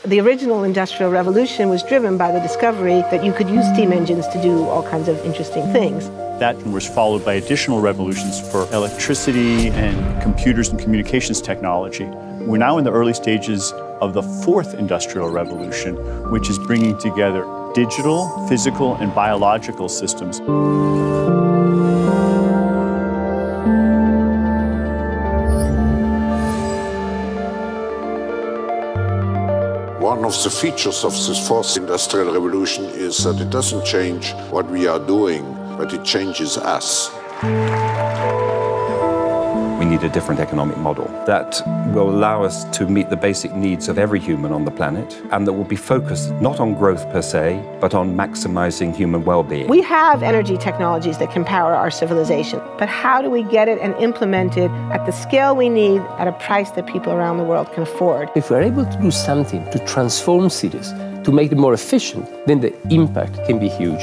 The original Industrial Revolution was driven by the discovery that you could use steam engines to do all kinds of interesting things. That was followed by additional revolutions for electricity and computers and communications technology. We're now in the early stages of the fourth industrial revolution, which is bringing together digital, physical, and biological systems. One of the features of this fourth industrial revolution is that it doesn't change what we are doing, but it changes us. We need a different economic model that will allow us to meet the basic needs of every human on the planet, and that will be focused not on growth per se, but on maximizing human well-being. We have energy technologies that can power our civilization, but how do we get it and implement it at the scale we need at a price that people around the world can afford? If we're able to do something to transform cities, to make them more efficient, then the impact can be huge.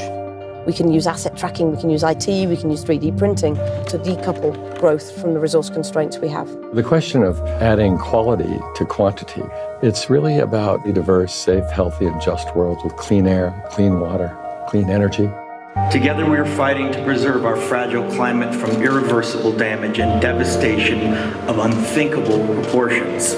We can use asset tracking, we can use IT, we can use 3D printing to decouple growth from the resource constraints we have. The question of adding quality to quantity, it's really about a diverse, safe, healthy, and just world with clean air, clean water, clean energy. Together we are fighting to preserve our fragile climate from irreversible damage and devastation of unthinkable proportions.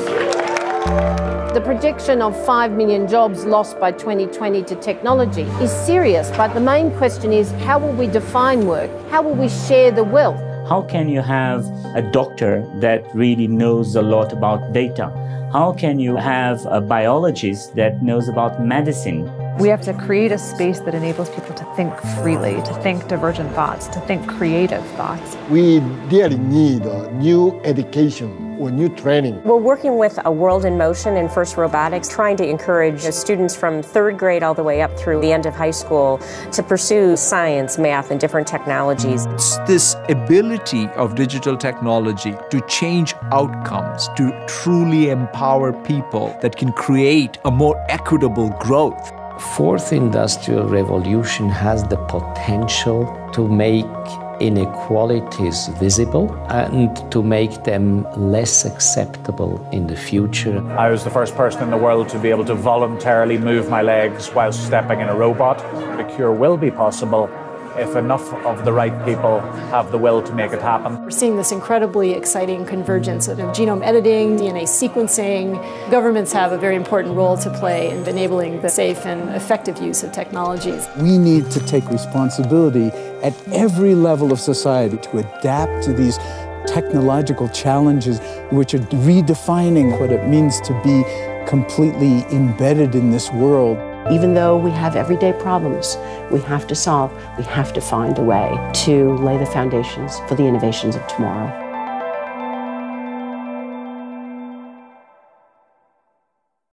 The prediction of 5 million jobs lost by 2020 to technology is serious, but the main question is, how will we define work? How will we share the wealth? How can you have a doctor that really knows a lot about data? How can you have a biologist that knows about medicine? We have to create a space that enables people to think freely, to think divergent thoughts, to think creative thoughts. We really need a new education or new training. We're working with A World in Motion and First Robotics, trying to encourage students from 3rd grade all the way up through the end of high school to pursue science, math, and different technologies. It's this ability of digital technology to change outcomes, to truly empower people that can create a more equitable growth. Fourth Industrial Revolution has the potential to make inequalities visible and to make them less acceptable in the future. I was the first person in the world to be able to voluntarily move my legs while stepping in a robot. The cure will be possible if enough of the right people have the will to make it happen. We're seeing this incredibly exciting convergence of genome editing, DNA sequencing. Governments have a very important role to play in enabling the safe and effective use of technologies. We need to take responsibility at every level of society to adapt to these technological challenges, which are redefining what it means to be completely embedded in this world. Even though we have everyday problems we have to solve, we have to find a way to lay the foundations for the innovations of tomorrow.